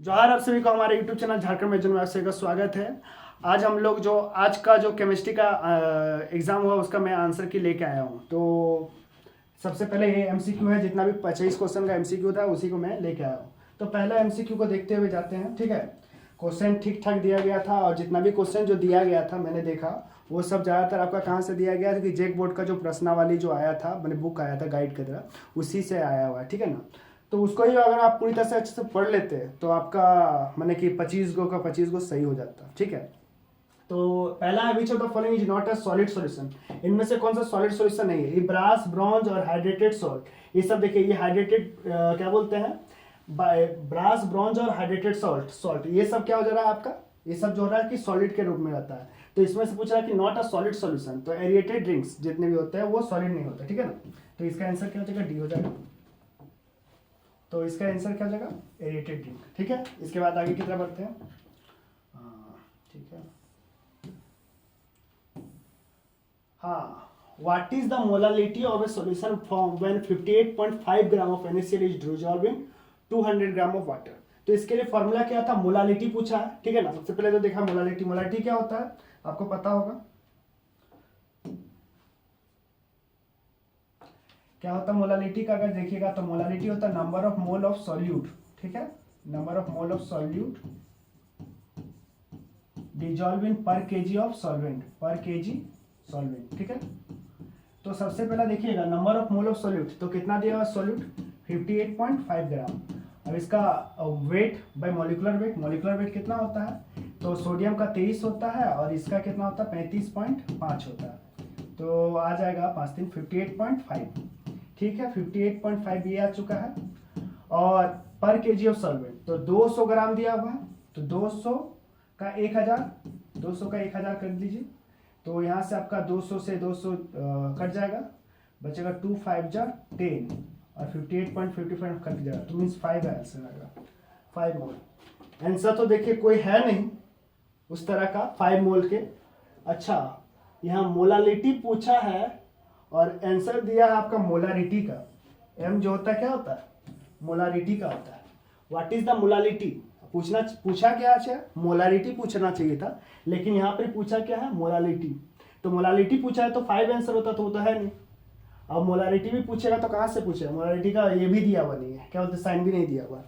जोहार आप सभी को हमारे YouTube चैनल झारखंड में जनवासी का स्वागत है। आज हम लोग जो आज का जो केमिस्ट्री का एग्ज़ाम हुआ उसका मैं आंसर की लेके आया हूँ। तो सबसे पहले ये MCQ है, जितना भी 25 क्वेश्चन का MCQ था उसी को मैं लेके आया हूँ। तो पहला MCQ को देखते हुए जाते हैं, ठीक है। क्वेश्चन ठीक ठाक दिया गया था और जितना भी क्वेश्चन जो दिया गया था मैंने देखा वो सब ज़्यादातर आपका कहाँ से दिया गया था कि जैक बोर्ड का जो प्रश्नावली जो आया था, मैंने बुक आया था गाइड की तरह, उसी से आया हुआ है, ठीक है ना। तो उसको ही अगर आप पूरी तरह से अच्छे से पढ़ लेते तो आपका मैंने कि 25 गो का 25 गो सही हो जाता, ठीक है। तो पहला है विच of the following is not a solid solution. इनमें से कौन सा सॉलिड सॉल्यूशन नहीं है? ये ब्रास, ब्रॉन्ज और हाइड्रेटेड सॉल्ट, ये सब देखिए, ये हाइड्रेटेड क्या बोलते हैं, ब्रास, ब्रॉन्ज और हाइड्रेटेड सॉल्ट ये सब क्या हो जा रहा है आपका, ये सब जो हो रहा है कि सॉलिड के रूप में रहता है। तो इसमें से पूछ रहा है कि नॉट अ सॉलिड सॉल्यूशन, तो एरिएटेड ड्रिंक्स जितने भी होते हैं वो सॉलिड नहीं होते, ठीक है ना। तो इसका आंसर क्या हो जाएगा? डी हो जाएगा। तो इसका आंसर क्या हो जाएगा? एरिएटेड ड्रिंक, ठीक है। इसके बाद आगे की तरफ बढ़ते हैं। ठीक है, हाँ, what is the molality of A solution form when 58.5 gram of NaCl is dissolved in 200 gram of water. तो इसके लिए फॉर्मूला क्या था? मोलालिटी पूछा है, ठीक है ना। सबसे पहले तो देखा मोलालिटी क्या होता है, आपको पता होगा क्या होता है मोलालिटी का। अगर देखिएगा तो मोलालिटी होता है number of mole of solute, ठीक है, number of mole of solute dissolve in पर केजी ऑफ सॉल्वेंट, पर केजी सॉल्वेंट, ठीक है। तो सबसे पहला देखिएगा number of mole of solute, तो कितना दिया हुआ सॉल्यूट? 58.5 ग्राम। अब इसका weight by molecular weight, molecular weight कितना होता है? तो सोडियम का 23 होता है और इसका कितना होता है? 35.5 होता है। तो आ जाएगा 5 3 58.5, ठीक है। 58.5 ये आ चुका है। और पर केजी ऑफ सॉल्वेंट तो 200 ग्राम दिया हुआ है, तो 200 का 1000, 200 का 1000 कर लीजिए। तो यहाँ से आपका 200 से 200 कट जाएगा, बचेगा 2 5 जा 10 और 58.55 कट जाएगा, तो मीन्स 5 आंसर आएगा, 5 मोल। आंसर तो देखिए कोई है नहीं उस तरह का 5 मोल के। अच्छा, यहाँ मोलालिटी पूछा है और आंसर दिया है आपका मोलारिटी का। एम जो होता है क्या होता है? मोलारिटी का होता है। व्हाट इज द मोलालिटी पूछा क्या है? मोलारिटी पूछना चाहिए था, लेकिन यहाँ पे पूछा क्या है? मोलालिटी। तो मोलालिटी पूछा है तो 5 आंसर होता, तो वो तो है नहीं। अब मोलारिटी भी पूछेगा तो कहाँ से पूछेगा? मोलारिटी का ये भी दिया हुआ नहीं है, क्या बोलते, साइन भी नहीं दिया हुआ।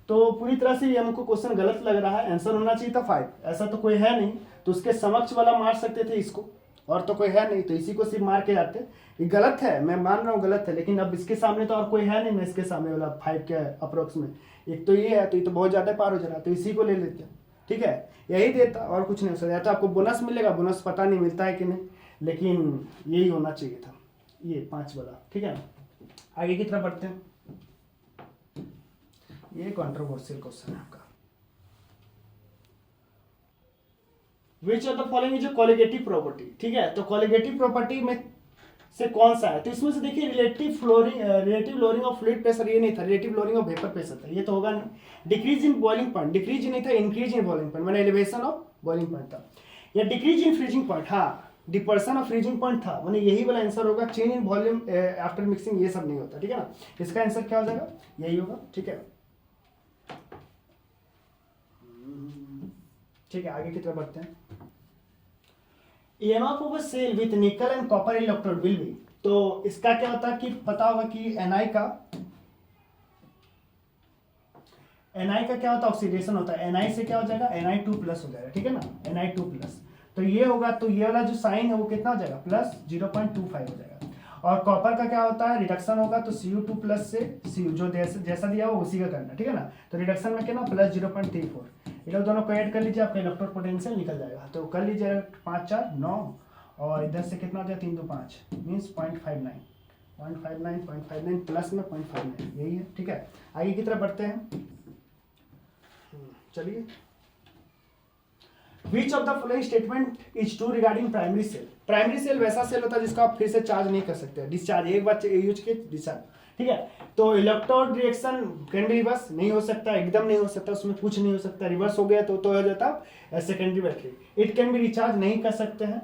तो पूरी तरह से ये हमको क्वेश्चन गलत लग रहा है। आंसर होना चाहिए था 5, ऐसा तो कोई है नहीं, तो उसके समक्ष वाला मार सकते थे इसको, और तो कोई है नहीं, तो इसी को सिर्फ मार के जाते। ये गलत है, मैं मान रहा हूँ गलत है, लेकिन अब इसके सामने तो और कोई है नहीं, मैं इसके सामने वाला 5 के अप्रोक्स में एक तो ये है, तो ये तो बहुत ज़्यादा पार हो जा रहा है, तो इसी को ले लेते हैं, ठीक है। यही देता और कुछ नहीं हो सकता। तो आपको बोनस मिलेगा, बोनस पता नहीं मिलता है कि नहीं, लेकिन यही होना चाहिए था, ये 5 वाला, ठीक है। आगे की तरफ बढ़ते हैं। ये कंट्रोवर्शियल क्वेश्चन है आपका। विच of the following is colligative property, ठीक है। तो कोलिगेटिव प्रॉपर्टी में से कौन सा है? तो इसमें से देखिए relative lowering of fluid pressure, ये नहीं था। Relative lowering of vapour pressure था, ये तो होगा नहीं। Decrease in boiling point, decrease नहीं था, इंक्रीज इन बॉइलिंग पॉइंट, मैंने एलिवेशन ऑफ बॉइलिंग पॉइंट था। या डिक्रीज इन फ्रीजिंग पॉइंट, हाँ, डिपर्सन ऑफ फ्रीजिंग पॉइंट था, मैंने यही वाला आंसर होगा। Change in volume after mixing, ये सब नहीं होता, ठीक है ना। इसका आंसर क्या हो जाएगा? यही होगा, ठीक है। ठीक है, आगे की तरफ बढ़ते हैं। EMF of a cell with nickel and copper electrode will be, तो इसका क्या होता है कि पता होगा कि Ni का क्या होता है? ऑक्सीडेशन होता है। Ni से क्या हो जाएगा? Ni2 प्लस हो जाएगा, ठीक है ना, Ni2 प्लस। तो ये होगा, तो ये वाला जो साइन है वो कितना हो जाएगा? प्लस 0.25 हो जाएगा। और कॉपर का क्या होता है? रिडक्शन होगा, तो Cu2 प्लस से Cu जो जैसा दिया हो उसी का करना, ठीक है ना। तो रिडक्शन में कितना? प्लस 0.34, ये लोग दोनों को ऐड कर लीजिए, आपका इलेक्ट्रोड पोटेंशियल निकल जाएगा। तो कर लीजिए 5 4 9 और इधर से कितना हो जाएगा? 3 2 5 मीन्स 0.59 प्लस में 0.59, यही है, ठीक है। आगे की तरफ बढ़ते हैं, चलिए। Which of the following statement is true regarding primary cell? Primary cell वैसा सेल होता है जिसको आप फिर से चार्ज नहीं कर सकते, डिस्चार्ज, एक बार यूज के डिस्चार्ज, ठीक है। तो electrode reaction can be reverse, नहीं हो सकता, एकदम नहीं हो सकता, उसमें कुछ नहीं हो सकता। रिवर्स हो गया तो हो जाता secondary battery. It can be recharge, नहीं कर सकते हैं।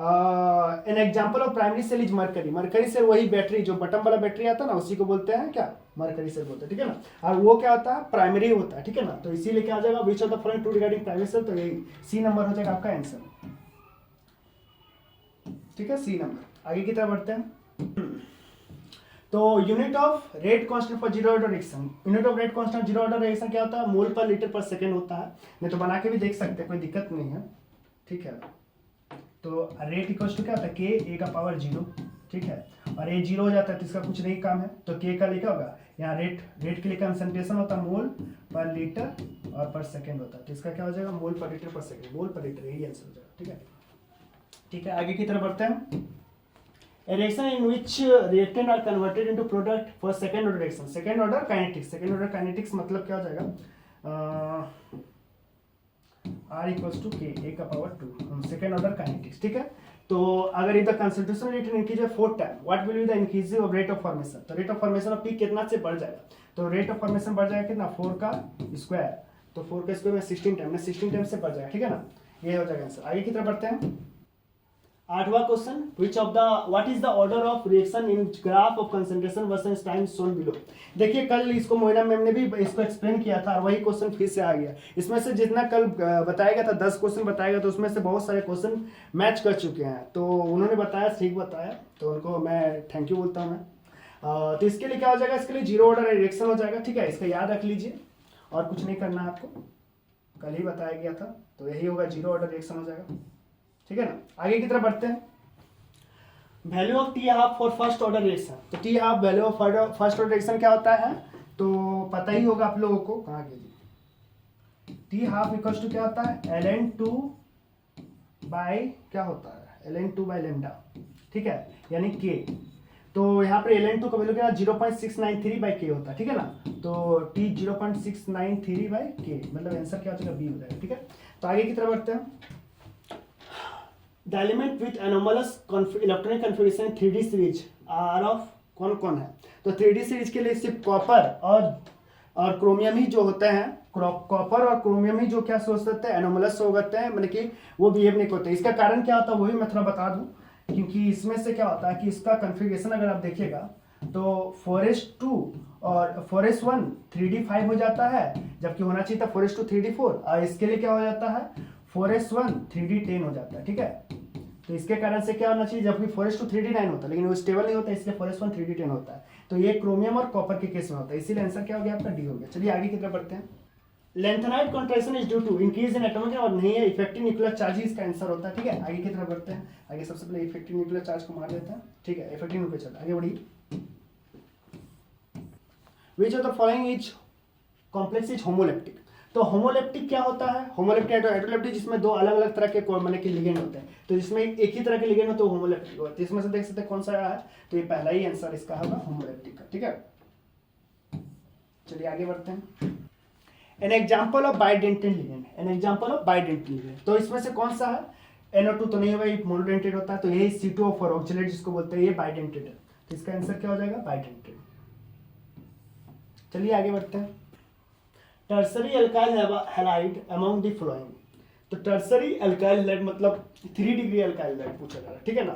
An example of primary cell is mercury, mercury cell वही बैटरी जो बटन वाला बैटरी आता है ना, उसी को बोलते हैं क्या? मरकरी से बोलते हैं, ठीक है ना। और वो क्या होता है, प्राइमरी होता है, ठीक है ना। तो इसीलिए क्या आ जाएगा, which of the following true regarding primary cell, तो यही सी नंबर हो जाएगा आपका आंसर, ठीक है, सी नंबर। आगे की तरफ बढ़ते हैं। तो unit of rate constant for zero order reaction, unit of rate constant zero order reaction क्या होता है, मोल पर लीटर पर सेकंड होता है। नहीं तो बना के भी देख सकते हैं, कोई दिक्कत नहीं है, ठीक है। तो रेट इक्वल टू क्या होता है, के ए का पावर 0, ठीक है। और ये 0 हो जाता है तो इसका कुछ नहीं काम है, तो के का लिखा होगा यहाँ, रेट के लिए कंसंट्रेशन होता है मोल पर लीटर और पर सेकंड होता है, तो इसका क्या हो जाएगा, मोल पर लीटर पर सेकंड, मोल पर लीटर, यही आंसर हो जाएगा, ठीक है। ठीक है, आगे की तरफ बढ़ते हैं। A reaction in which reactant are converted into product for second order reaction, second order kinetics, second order kinetics मतलब क्या हो जाएगा, R equals to K A का पावर 2, second order kinetics, ठीक है। तो अगर इधर concentration rate increase 4 time, what will be the increase of rate of formation, तो rate of formation of P कितना से बढ़ जाएगा, तो rate of formation बढ़ जाएगा कितना, 4 का स्क्वायर, तो 4 का स्क्वायर में 16 टाइम, 16 टाइम से बढ़ जाएगा, ठीक है ना। ये हो जाएगा आंसर। आगे की तरफ बढ़ते हैं। 8वां question, what is the order of reaction in graph of concentration versus time shown below. देखिए कल इसको मोइना मैम ने भी इसको एक्सप्लेन किया था और वही क्वेश्चन फिर से आ गया। इसमें से जितना कल बताया गया था 10 क्वेश्चन बताया गया, तो उसमें से बहुत सारे क्वेश्चन मैच कर चुके हैं, तो उन्होंने बताया, ठीक बताया, तो उनको मैं थैंक यू बोलता हूँ मैं। तो इसके लिए क्या हो जाएगा, इसके लिए जीरो ऑर्डर रिएक्शन हो जाएगा, ठीक है, इसका याद रख लीजिए और कुछ नहीं करना है आपको, कल ही बताया गया था, तो यही होगा, जीरो ऑर्डर रिएक्शन हो जाएगा, ठीक है ना। आगे की तरफ बढ़ते हैं। Value of t half for first order reaction, तो t half value of first order reaction क्या होता है, तो पता ही होगा आप लोगों को, कहाँ गई, टी हाफ इक्वल्स टू क्या होता है, ln2 बाय क्या होता है, ln2 बाय लेमडा, ठीक है, यानी के। तो यहाँ पर ln2 का वैल्यू क्या 0.693 बाय के होता है, ठीक है ना। तो t 0.693 बाय के, मतलब आंसर क्या हो जाएगा, बी हो जाएगा, ठीक है। तो आगे की तरफ बढ़ते हैं। The element with anomalous electronic configuration 3D series are of कौन कौन है, तो 3D सीरीज के लिए सिर्फ कॉपर और क्रोमियम ही जो होते हैं, कॉपर और क्रोमियम ही जो क्या सोच सकते हैं, एनोमलस हो जाते हैं, मतलब कि वो बिहेव नहीं करते। इसका कारण क्या होता है वही मैं थोड़ा बता दूं, क्योंकि इसमें से क्या होता है कि इसका कन्फिगरेशन अगर आप देखिएगा तो 4s2 और 4s1 3d5 हो जाता है, जबकि होना चाहिए था 4s2 3d4, और इसके लिए क्या हो जाता है 4s1 3d10 हो जाता है, ठीक है। तो इसके कारण से क्या होना चाहिए, जबकि 4s2 3d9 होता है, लेकिन वो स्टेबल नहीं होता, इसलिए 4s1 3d10 होता है। तो ये क्रोमियम और कॉपर के केस में होता है, इसीलिए आंसर क्या हो गया आपका, डी हो गया। चलिए आगे की तरफ बढ़ते हैं। Lanthanide contraction is due to increase in atomic और नहीं है इफेक्टिव न्यूक्लियर चार्ज ही इसका आंसर होता है, ठीक है। आगे की तरफ बढ़ते हैं। आगे सबसे पहले इफेक्टिव न्यूक्लियर चार्ज को मार लेते हैं, ठीक है, इफेक्टिव न्यूक्लियर चार्ज। आगे बढ़िए। विच of the following is complex is homoleptic, तो होमोलेप्टिक क्या होता है, होमोलेप्टिक हेटेरोलेप्टिक जिसमें दो अलग अलग तरह के मतलब के लिगेंड होते हैं, तो जिसमें एक ही तरह के लिगेंड होते हैं होमोलेप्टिक होता है। इसमें से देख सकते हैं कौन सा है, तो ये पहला ही आंसर इसका होगा होमोलेप्टिक का, ठीक है। चलिए आगे बढ़ते हैं। An example of bidentate ligand, N example of bidentate ligand, तो इसमें से कौन सा है, NO2 तो नहीं होगा, ये मोनोडेंटेड होता है, तो यही C2O4 ऑक्सीलेट जिसको बोलते हैं, ये बाइडेंटेड है, तो इसका आंसर क्या हो जाएगा, बाइडेंटेड। चलिए आगे बढ़ते हैं। Tertiary alkyl halide among the following, तो टर्सरी अल्काइल हैलाइड मतलब 3 डिग्री अल्काइल हैलाइड पूछा जा रहा है, ठीक है ना।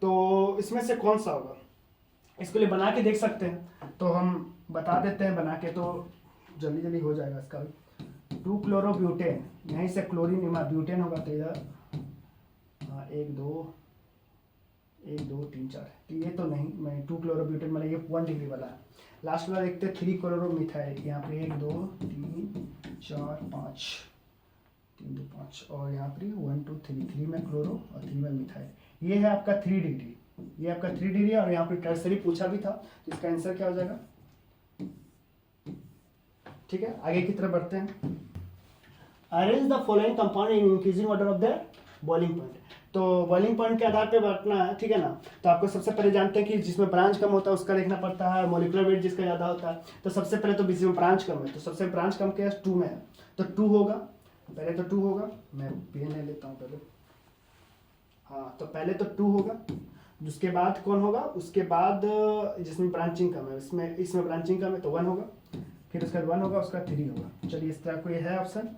तो इसमें से कौन सा होगा, इसके लिए बना के देख सकते हैं, तो हम बता देते हैं बना के, तो जल्दी जल्दी हो जाएगा इसका भी। 2 क्लोरोब्यूटेन, यहीं से क्लोरीन ब्यूटेन होगा, तो इधर 1 2 3 4, तो ये तो नहीं, मैं 2 क्लोरोब्यूटेन मतलब ये 1 डिग्री वाला है। लास्ट वाला देखते हैं 3 क्लोरोमिथाइल, यहाँ पे 1 2 3 4 5 3 2 5, और यहाँ पर 1 2 3 में क्लोरो और 3 में मिथाइल, ये है आपका 3 डिग्री, ये आपका 3 डिग्री, और यहाँ पे टर्सरी पूछा भी था, तो इसका आंसर क्या हो जाएगा, ठीक है। आगे की तरफ बढ़ते हैं। Arrange the following compound in increasing order of their boiling point, तो बॉइलिंग पॉइंट के आधार पे बांटना है, ठीक है ना। तो आपको सबसे पहले जानते हैं कि जिसमें ब्रांच कम होता है उसका देखना पड़ता है, मॉलिक्यूलर वेट जिसका ज़्यादा होता है, तो सबसे पहले तो जिसमें ब्रांच कम है, तो सबसे ब्रांच कम क्या है, 2 में है, तो 2 होगा, पहले तो 2 होगा, मैं पेन ले लेता हूँ पहले, हाँ, तो पहले तो 2 होगा, उसके बाद कौन होगा, उसके बाद जिसमें ब्रांचिंग कम है, इसमें ब्रांचिंग कम है तो 1 होगा, फिर उसका 1 होगा, उसका 3 होगा। चलिए इस तरह कोई है ऑप्शन,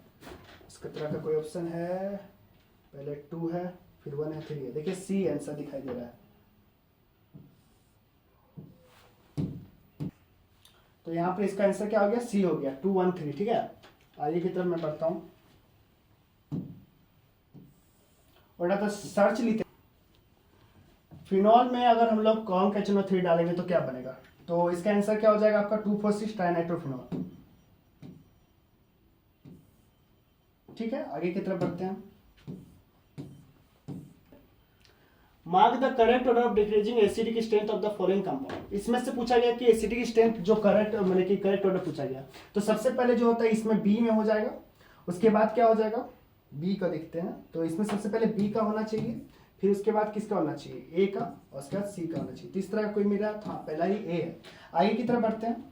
इसका तरह का कोई ऑप्शन है, पहले 2 है, फिर 1 है, 3 है, देखिए सी आंसर दिखाई दे रहा है। तो यहाँ पर इसका आंसर क्या हो गया, सी हो गया 213। ठीक है, आगे की तरफ मैं पढ़ता हूँ। और तो सर्च लिखते, फिनॉल में अगर हम लोग कॉन्क HNO3 डालेंगे तो क्या बनेगा, तो इसका आंसर क्या हो जाएगा आपका 2,4,6 ट्राइनाइट्रोफिनॉल। ठीक है, आगे की तरफ बढ़ते हैं। Mark the correct order of decreasing acidic strength of the following compound. इसमें से पूछा गया कि एसिडिक स्ट्रेंथ जो करेक्ट मतलब कि करेक्ट ऑर्डर पूछा गया, तो सबसे पहले जो होता है इसमें बी में हो जाएगा, उसके बाद क्या हो जाएगा, बी का देखते हैं। तो इसमें सबसे पहले बी का होना चाहिए, फिर उसके बाद किसका होना चाहिए, ए का, और उसके बाद सी का होना चाहिए। तो इस तरह का कोई मेरा था, पहला ही ए है। आगे की तरफ बढ़ते हैं।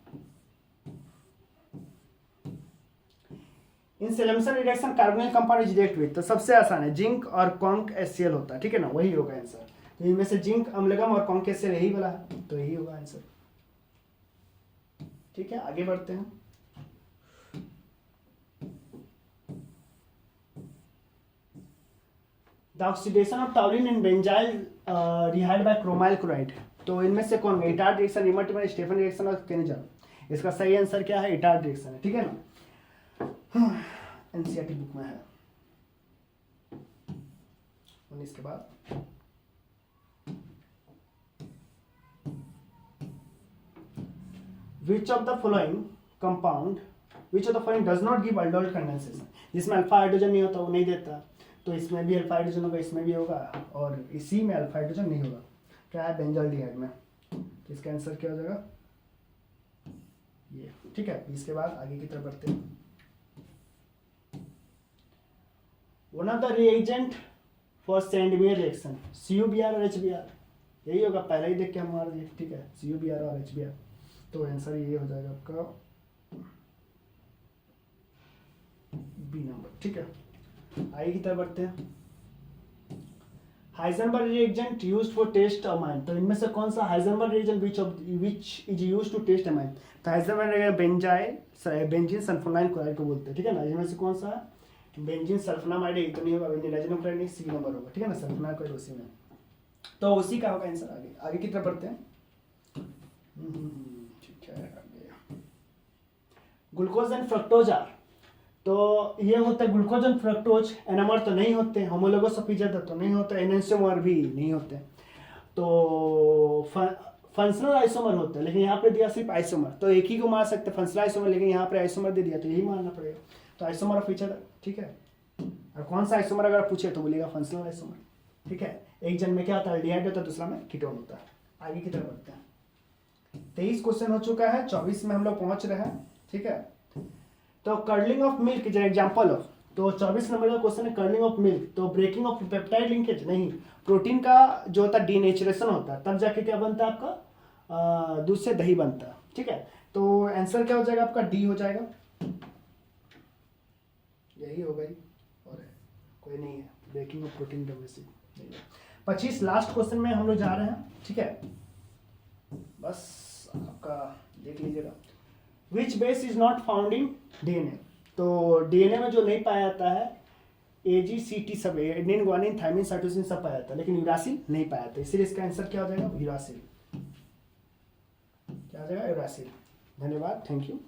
In Clemmensen reduction carbonyl compound is react with, तो सबसे आसान है जिंक और कॉन्क HCl होता है। ठीक है ना, वही होगा आंसर। तो इनमें से जिंक अम्लगम और कॉन्क HCl यही वाला है, तो यही होगा आंसर। ठीक है, आगे बढ़ते हैं। The oxidation of toluene in benzaldehyde by chromyl chloride, तो इनमें से कौन, Etard reaction, Reimer Tiemann, Stephen reaction और केनेजन। इसका सही आंसर क्या है, इटार्ड रिएक्शन है। ठीक है ना, एनसीईआरटी बुक में है। 19 के बाद which of the following compound which of the following does not give aldol condensation, जिसमें अल्फा हाइड्रोजन नहीं होता वो नहीं देता, तो इसमें भी अल्फा हाइड्रोजन होगा, इसमें भी होगा, और इसी में अल्फा हाइड्रोजन नहीं होगा। क्या है, बेंजोल्डिहाइड में। तो इसका आंसर क्या हो जाएगा, ये। ठीक है, इसके बाद आगे की तरफ बढ़ते हैं। One of the reagent for Sandmeyer reaction, CuBr और HBr, यही होगा, पहले ही देख के हम मार दिए। ठीक है, CuBr और HBr, तो आंसर ये हो जाएगा आपका बी नंबर। ठीक है, आगे की तरफ बढ़ते हैं। Heisenberg reagent used for test amine, तो इनमें से कौन सा Heisenberg reagent which is used to test amine, तो Heisenberg reagent benzene sulphonyl chloride को बोलते हैं। ठीक है ना, इनमें से कौन सा है, बेंजीन सल्फोनामाइड, ये तो नहीं होगा, निलाजिनम क्लोराइड नहीं, सी नंबर होगा। ठीक है ना, सल्फोनाइल क्लोराइड उसी में, तो उसी का होगा आंसर। आगे आगे की तरफ बढ़ते हैं। ठीक है, आगे ग्लूकोज एंड फ्रक्टोज आर, तो ये होता है ग्लूकोज एंड फ्रक्टोज, एनामर तो नहीं होते, होमोलोगस ऑफ ईच अदर तो नहीं होता, एनेंशियोमर भी नहीं होते, तो फंक्शनल आइसोमर होते हैं। लेकिन यहाँ पे दिया सिर्फ आइसोमर, तो एक ही को मार सकते हैं फंक्शनल आइसोमर, लेकिन यहाँ पे आइसोमर दे दिया तो यही मारना पड़ेगा। तो आइसोमर ऑफ ईच अदर। ठीक है, और कौन सा आइसोमर अगर पूछे तो बोलेगा फंक्शनल आइसोमर। ठीक है, एक जन में क्या होता है, एल्डिहाइड होता है, दूसरा में कीटोन होता है। आगे की तरफ बढ़ते हैं। 23 क्वेश्चन हो चुका है, 24 में हम लोग पहुंच रहे हैं। ठीक है, तो curling of milk is an example of, तो 24 नंबर का क्वेश्चन है कर्लिंग ऑफ मिल्क, तो ब्रेकिंग ऑफ पेप्टाइड लिंकेज नहीं, प्रोटीन का जो होता है डीनेचुरेशन होता है, तब जाके क्या बनता है आपका, दूध से दही बनता है। ठीक है, तो आंसर क्या हो जाएगा आपका, डी हो जाएगा, यही हो गई, और कोई नहीं है, ब्रेकिंग ऑफ प्रोटीन डोमेस्टिक नहीं है। 25 लास्ट क्वेश्चन में हम लोग जा रहे हैं। ठीक है, बस आपका देख लीजिएगा। Which base is not found in DNA, तो DNA में जो नहीं पाया जाता है AGCT सब, एडेनिन, ग्वानिन, थायमिन, साइटोसिन सब पाया जाता है, लेकिन यूरासिल नहीं पाया जाता, इसलिए इसका आंसर क्या हो जाएगा, यूरासिल। क्या हो जाएगा, यूरासिल। धन्यवाद, थैंक यू।